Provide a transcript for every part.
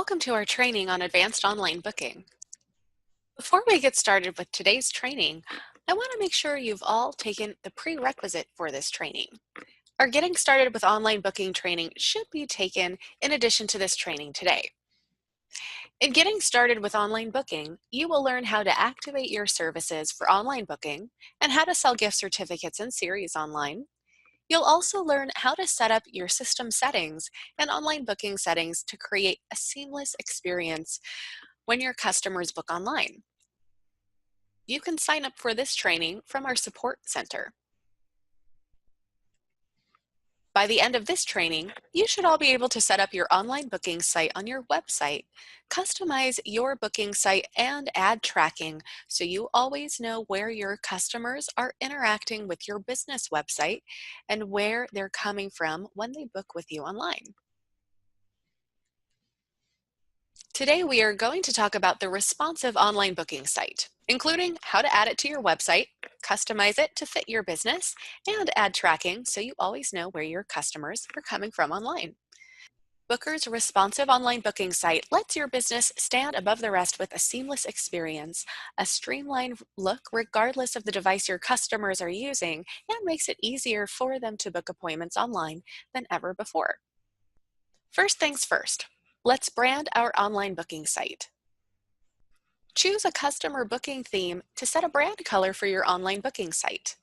Welcome to our training on advanced online booking. Before we get started with today's training, I want to make sure you've all taken the prerequisite for this training. Our Getting Started with Online Booking training should be taken in addition to this training today. In Getting Started with Online Booking, you will learn how to activate your services for online booking and how to sell gift certificates and series online. You'll also learn how to set up your system settings and online booking settings to create a seamless experience when your customers book online. You can sign up for this training from our support center. By the end of this training, you should all be able to set up your online booking site on your website, customize your booking site, and add tracking so you always know where your customers are interacting with your business website and where they're coming from when they book with you online. Today, we are going to talk about the responsive online booking site, including how to add it to your website, customize it to fit your business, and add tracking so you always know where your customers are coming from online. Booker's responsive online booking site lets your business stand above the rest with a seamless experience, a streamlined look regardless of the device your customers are using, and makes it easier for them to book appointments online than ever before. First things first, let's brand our online booking site. Choose a customer booking theme to set a brand color for your online booking site.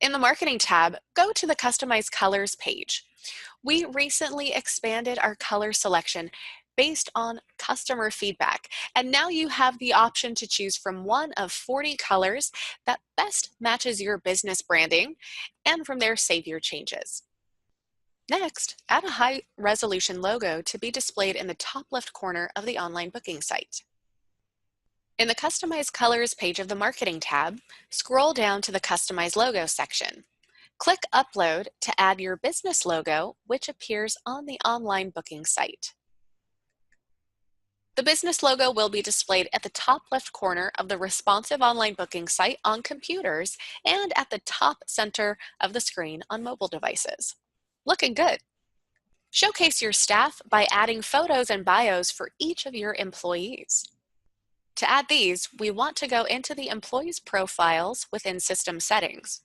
In the Marketing tab, go to the Customize Colors page. We recently expanded our color selection based on customer feedback, and now you have the option to choose from one of 40 colors that best matches your business branding, and from there save your changes. Next, add a high-resolution logo to be displayed in the top left corner of the online booking site. In the Customize Colors page of the Marketing tab, scroll down to the Customize Logo section. Click Upload to add your business logo, which appears on the online booking site. The business logo will be displayed at the top left corner of the responsive online booking site on computers and at the top center of the screen on mobile devices. Looking good. Showcase your staff by adding photos and bios for each of your employees. To add these, we want to go into the employee's profiles within System Settings.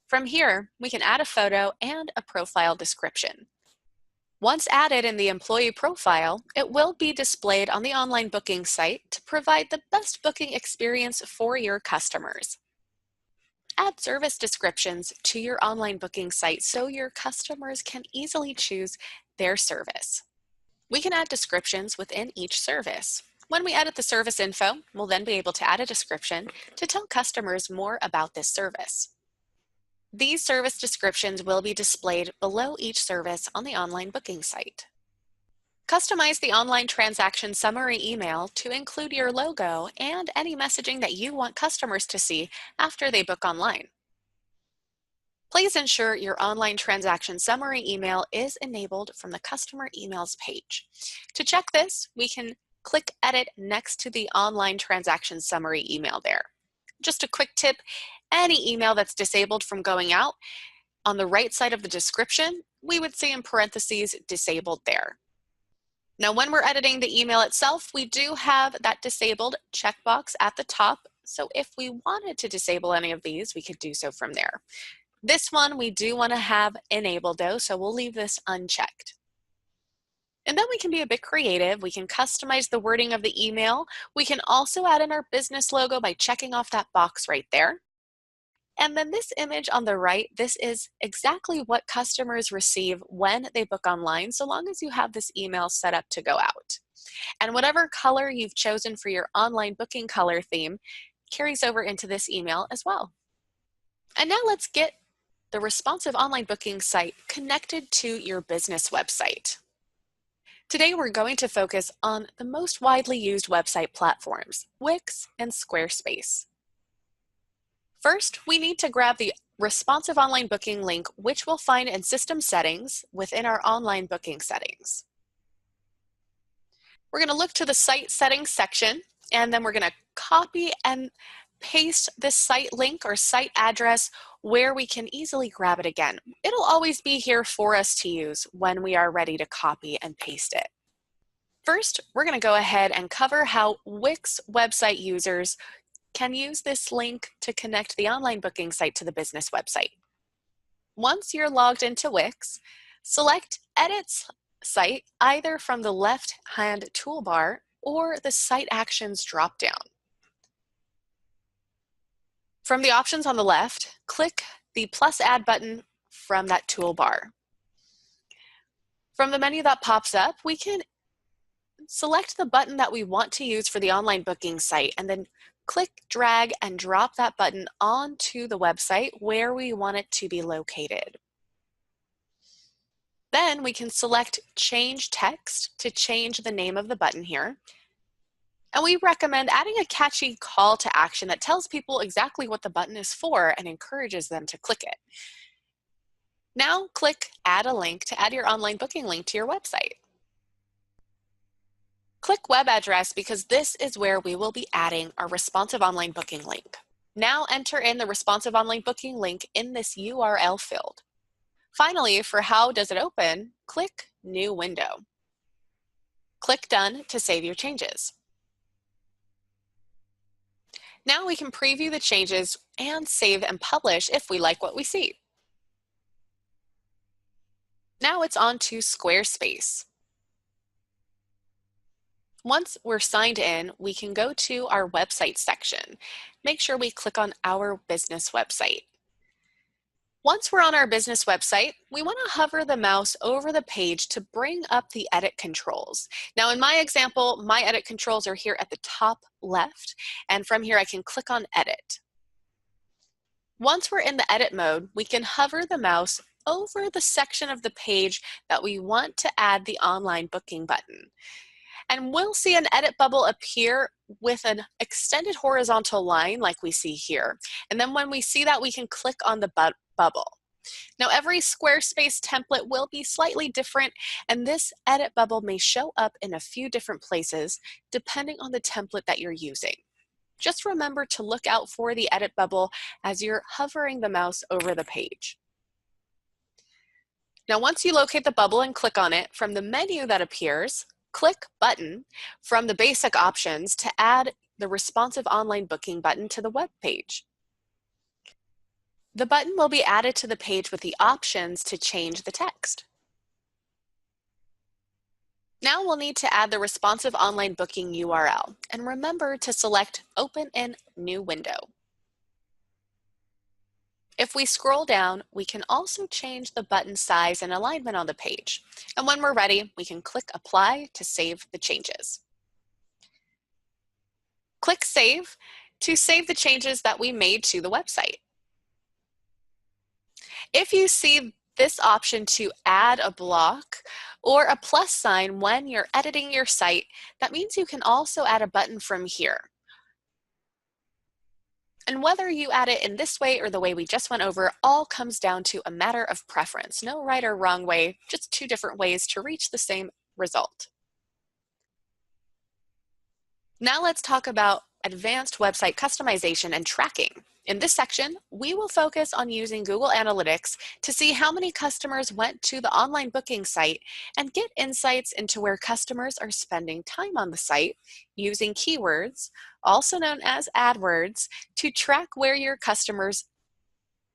From here, we can add a photo and a profile description. Once added in the employee profile, it will be displayed on the online booking site to provide the best booking experience for your customers. Add service descriptions to your online booking site so your customers can easily choose their service. We can add descriptions within each service. When we edit the service info, we'll then be able to add a description to tell customers more about this service. These service descriptions will be displayed below each service on the online booking site. Customize the online transaction summary email to include your logo and any messaging that you want customers to see after they book online. Please ensure your online transaction summary email is enabled from the Customer Emails page. To check this, we can click Edit next to the online transaction summary email there. Just a quick tip, any email that's disabled from going out, on the right side of the description, we would see in parentheses disabled there. Now, when we're editing the email itself, we do have that disabled checkbox at the top, so if we wanted to disable any of these, we could do so from there. This one we do want to have enabled though, so we'll leave this unchecked. And then we can be a bit creative. We can customize the wording of the email. We can also add in our business logo by checking off that box right there. And then this image on the right, this is exactly what customers receive when they book online, so long as you have this email set up to go out. And whatever color you've chosen for your online booking color theme carries over into this email as well. And now let's get the responsive online booking site connected to your business website. Today, we're going to focus on the most widely used website platforms, Wix and Squarespace. First, we need to grab the responsive online booking link, which we'll find in System Settings within our online booking settings. We're going to look to the Site Settings section, and then we're going to copy and paste this site link or site address where we can easily grab it again. It'll always be here for us to use when we are ready to copy and paste it. First, we're going to go ahead and cover how Wix website users can use this link to connect the online booking site to the business website. Once you're logged into Wix, select Edit Site either from the left-hand toolbar or the Site Actions dropdown. From the options on the left, click the plus add button from that toolbar. From the menu that pops up, we can select the button that we want to use for the online booking site and then click, drag, and drop that button onto the website where we want it to be located. Then we can select Change Text to change the name of the button here. And we recommend adding a catchy call to action that tells people exactly what the button is for and encourages them to click it. Now click Add a Link to add your online booking link to your website. Click Web Address because this is where we will be adding our responsive online booking link. Now enter in the responsive online booking link in this URL field. Finally, for how does it open, click New Window. Click Done to save your changes. Now we can preview the changes and save and publish if we like what we see. Now it's on to Squarespace. Once we're signed in, we can go to our website section. Make sure we click on Our Business Website. Once we're on our business website, we want to hover the mouse over the page to bring up the edit controls. Now in my example, my edit controls are here at the top left, and from here I can click on Edit. Once we're in the edit mode, we can hover the mouse over the section of the page that we want to add the online booking button. And we'll see an edit bubble appear with an extended horizontal line like we see here. And then when we see that, we can click on the bubble. Now every Squarespace template will be slightly different, and this edit bubble may show up in a few different places depending on the template that you're using. Just remember to look out for the edit bubble as you're hovering the mouse over the page. Now once you locate the bubble and click on it, from the menu that appears, click Button from the basic options to add the responsive online booking button to the web page. The button will be added to the page with the options to change the text. Now we'll need to add the responsive online booking URL, and remember to select Open in New Window. If we scroll down, we can also change the button size and alignment on the page. And when we're ready, we can click Apply to save the changes. Click Save to save the changes that we made to the website. If you see this option to add a block or a plus sign when you're editing your site, that means you can also add a button from here. And whether you add it in this way or the way we just went over, all comes down to a matter of preference. No right or wrong way, just two different ways to reach the same result. Now let's talk about advanced website customization and tracking. In this section, we will focus on using Google Analytics to see how many customers went to the online booking site and get insights into where customers are spending time on the site using keywords, also known as AdWords, to track where your customers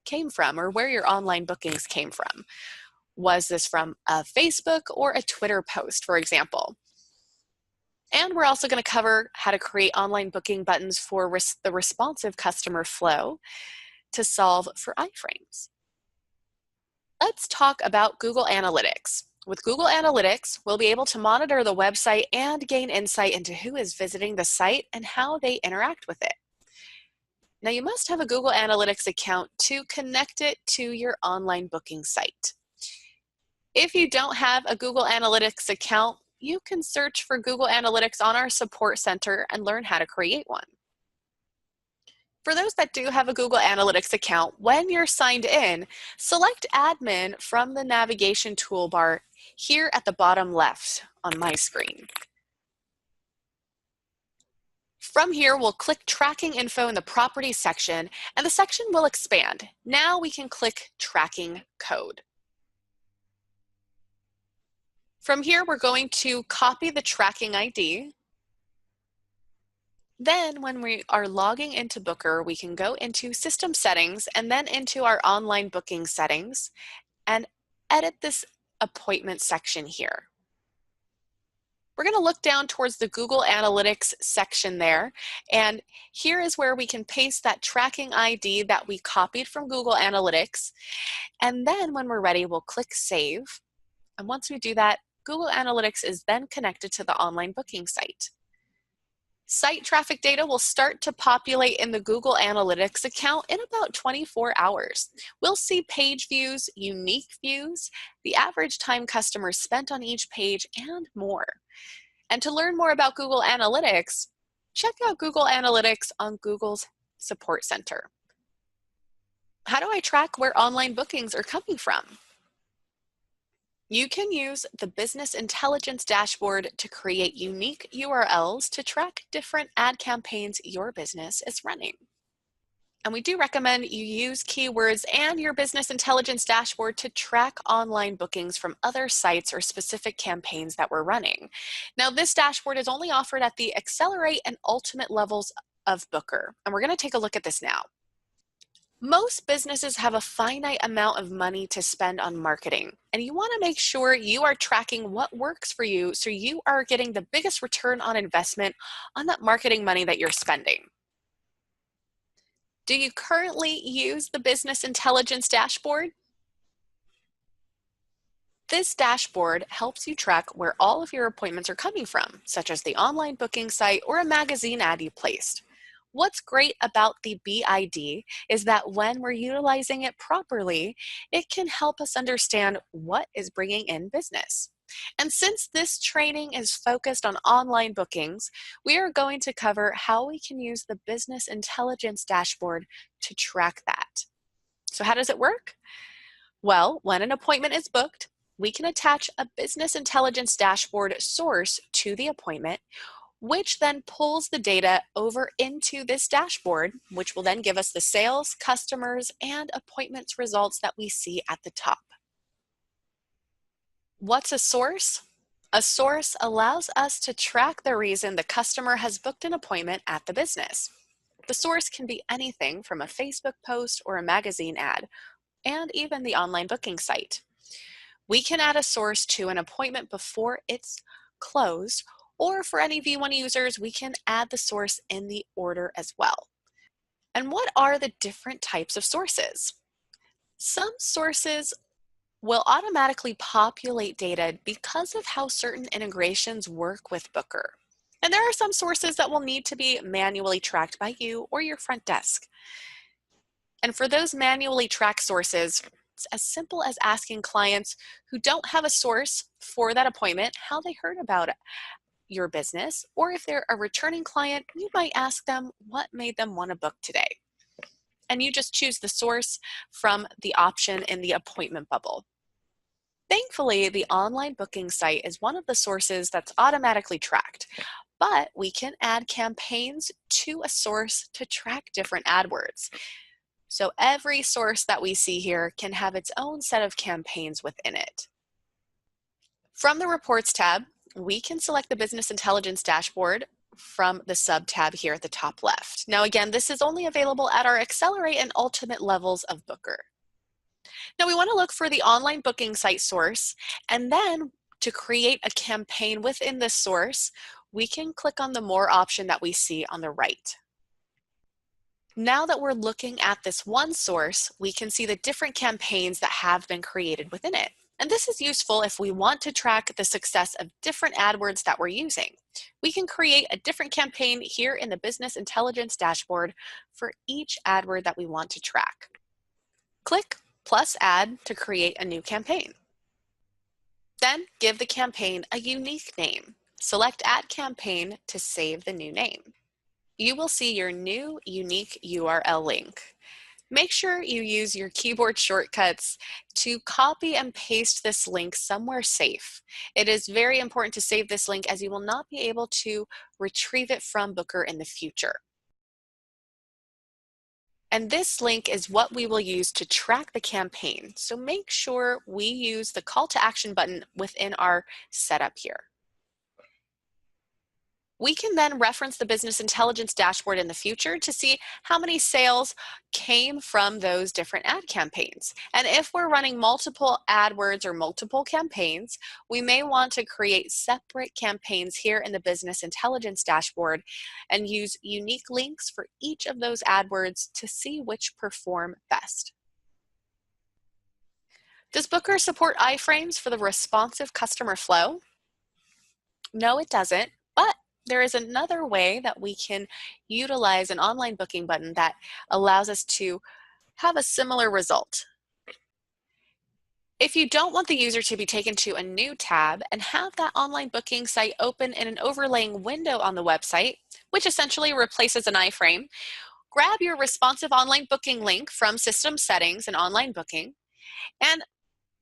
came from or where your online bookings came from. Was this from a Facebook or a Twitter post, for example? And we're also going to cover how to create online booking buttons for the responsive customer flow to solve for iframes. Let's talk about Google Analytics. With Google Analytics, we'll be able to monitor the website and gain insight into who is visiting the site and how they interact with it. Now, you must have a Google Analytics account to connect it to your online booking site. If you don't have a Google Analytics account, you can search for Google Analytics on our support center and learn how to create one. For those that do have a Google Analytics account, when you're signed in, select Admin from the navigation toolbar here at the bottom left on my screen. From here, we'll click Tracking Info in the Properties section, and the section will expand. Now we can click Tracking Code. From here, we're going to copy the tracking ID. Then when we are logging into Booker, we can go into System Settings and then into our online booking settings and edit this appointment section here. We're going to look down towards the Google Analytics section there, and here is where we can paste that tracking ID that we copied from Google Analytics, and then when we're ready, we'll click Save, and once we do that, Google Analytics is then connected to the online booking site. Site traffic data will start to populate in the Google Analytics account in about 24 hours. We'll see page views, unique views, the average time customers spent on each page, and more. And to learn more about Google Analytics, check out Google Analytics on Google's Support Center. How do I track where online bookings are coming from? You can use the Business Intelligence Dashboard to create unique URLs to track different ad campaigns your business is running. And we do recommend you use keywords and your Business Intelligence Dashboard to track online bookings from other sites or specific campaigns that we're running. Now, this dashboard is only offered at the Accelerate and Ultimate levels of Booker, and we're going to take a look at this now. Most businesses have a finite amount of money to spend on marketing, and you want to make sure you are tracking what works for you so you are getting the biggest return on investment on that marketing money that you're spending. Do you currently use the Business Intelligence Dashboard? This dashboard helps you track where all of your appointments are coming from, such as the online booking site or a magazine ad you placed. What's great about the BID is that when we're utilizing it properly, it can help us understand what is bringing in business. And since this training is focused on online bookings, we are going to cover how we can use the Business Intelligence Dashboard to track that. So how does it work? Well, when an appointment is booked, we can attach a Business Intelligence Dashboard source to the appointment, which then pulls the data over into this dashboard, which will then give us the sales, customers, and appointments results that we see at the top. What's a source? A source allows us to track the reason the customer has booked an appointment at the business. The source can be anything from a Facebook post or a magazine ad, and even the online booking site. We can add a source to an appointment before it's closed, or for any V1 users, we can add the source in the order as well. And what are the different types of sources? Some sources will automatically populate data because of how certain integrations work with Booker. And there are some sources that will need to be manually tracked by you or your front desk. And for those manually tracked sources, it's as simple as asking clients who don't have a source for that appointment how they heard about your business, or if they're a returning client, you might ask them what made them want to book today. And you just choose the source from the option in the appointment bubble. Thankfully, the online booking site is one of the sources that's automatically tracked, but we can add campaigns to a source to track different AdWords. So every source that we see here can have its own set of campaigns within it. From the Reports tab, we can select the Business Intelligence Dashboard from the sub-tab here at the top left. Now again, this is only available at our Accelerate and Ultimate levels of Booker. Now we want to look for the online booking site source, and then to create a campaign within this source, we can click on the More option that we see on the right. Now that we're looking at this one source, we can see the different campaigns that have been created within it. And this is useful if we want to track the success of different AdWords that we're using. We can create a different campaign here in the Business Intelligence Dashboard for each AdWord that we want to track. Click plus Add to create a new campaign. Then give the campaign a unique name. Select Add Campaign to save the new name. You will see your new unique URL link. Make sure you use your keyboard shortcuts to copy and paste this link somewhere safe. It is very important to save this link as you will not be able to retrieve it from Booker in the future. And this link is what we will use to track the campaign. So make sure we use the call to action button within our setup here. We can then reference the business intelligence dashboard in the future to see how many sales came from those different ad campaigns. And if we're running multiple AdWords or multiple campaigns, we may want to create separate campaigns here in the business intelligence dashboard and use unique links for each of those AdWords to see which perform best. Does Booker support iframes for the responsive customer flow? No, it doesn't, but there is another way that we can utilize an online booking button that allows us to have a similar result. If you don't want the user to be taken to a new tab and have that online booking site open in an overlaying window on the website, which essentially replaces an iframe, grab your responsive online booking link from System Settings and Online Booking, and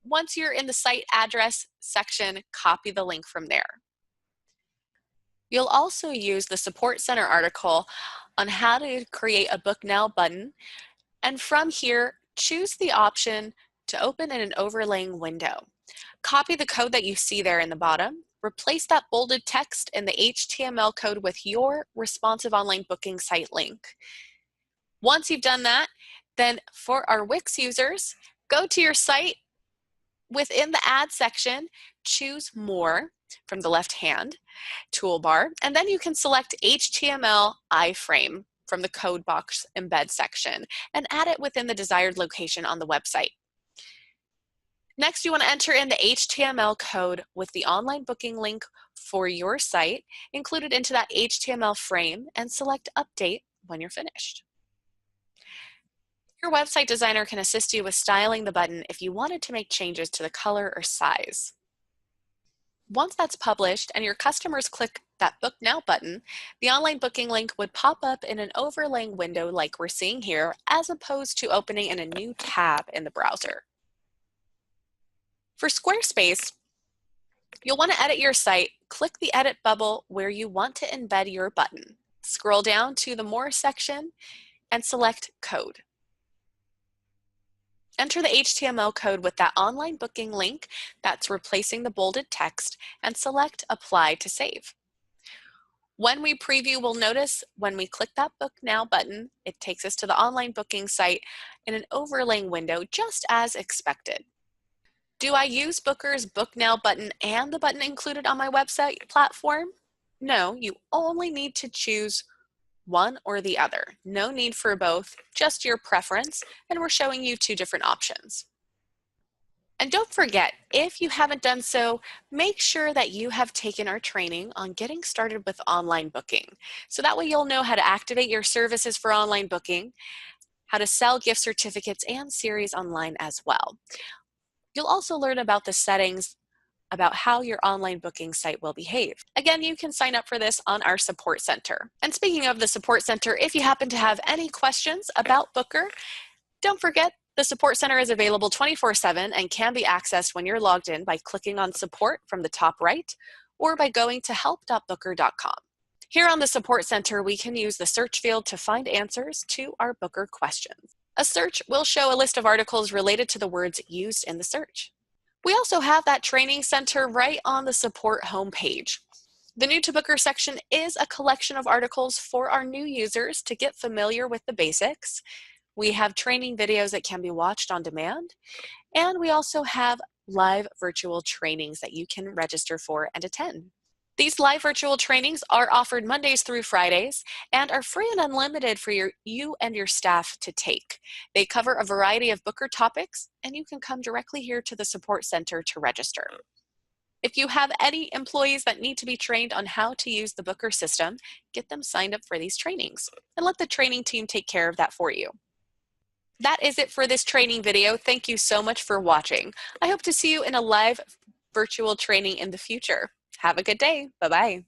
once you're in the site address section, copy the link from there. You'll also use the Support Center article on how to create a Book Now button, and from here, choose the option to open in an overlaying window. Copy the code that you see there in the bottom, replace that bolded text in the HTML code with your responsive online booking site link. Once you've done that, then for our Wix users, go to your site, within the Add section, choose More from the left-hand toolbar, and then you can select HTML iframe from the code box embed section and add it within the desired location on the website. Next, you want to enter in the HTML code with the online booking link for your site included into that HTML frame and select Update when you're finished. Your website designer can assist you with styling the button if you wanted to make changes to the color or size. Once that's published and your customers click that Book Now button, the online booking link would pop up in an overlaying window like we're seeing here, as opposed to opening in a new tab in the browser. For Squarespace, you'll want to edit your site. Click the edit bubble where you want to embed your button. Scroll down to the More section and select Code. Enter the HTML code with that online booking link that's replacing the bolded text and select Apply to save. When we preview, we'll notice when we click that Book Now button, it takes us to the online booking site in an overlaying window just as expected. Do I use Booker's Book Now button and the button included on my website platform? No, you only need to choose one or the other. No need for both, just your preference, and we're showing you two different options. And don't forget, if you haven't done so, make sure that you have taken our training on getting started with online booking. So that way you'll know how to activate your services for online booking, how to sell gift certificates and series online as well. You'll also learn about the settings about how your online booking site will behave. Again, you can sign up for this on our support center. And speaking of the support center, if you happen to have any questions about Booker, don't forget the support center is available 24/7 and can be accessed when you're logged in by clicking on support from the top right or by going to help.booker.com. Here on the support center, we can use the search field to find answers to our Booker questions. A search will show a list of articles related to the words used in the search. We also have that training center right on the support homepage. The New to Booker section is a collection of articles for our new users to get familiar with the basics. We have training videos that can be watched on demand, and we also have live virtual trainings that you can register for and attend. These live virtual trainings are offered Mondays through Fridays and are free and unlimited for you and your staff to take. They cover a variety of Booker topics, and you can come directly here to the support center to register. If you have any employees that need to be trained on how to use the Booker system, get them signed up for these trainings and let the training team take care of that for you. That is it for this training video. Thank you so much for watching. I hope to see you in a live virtual training in the future. Have a good day. Bye-bye.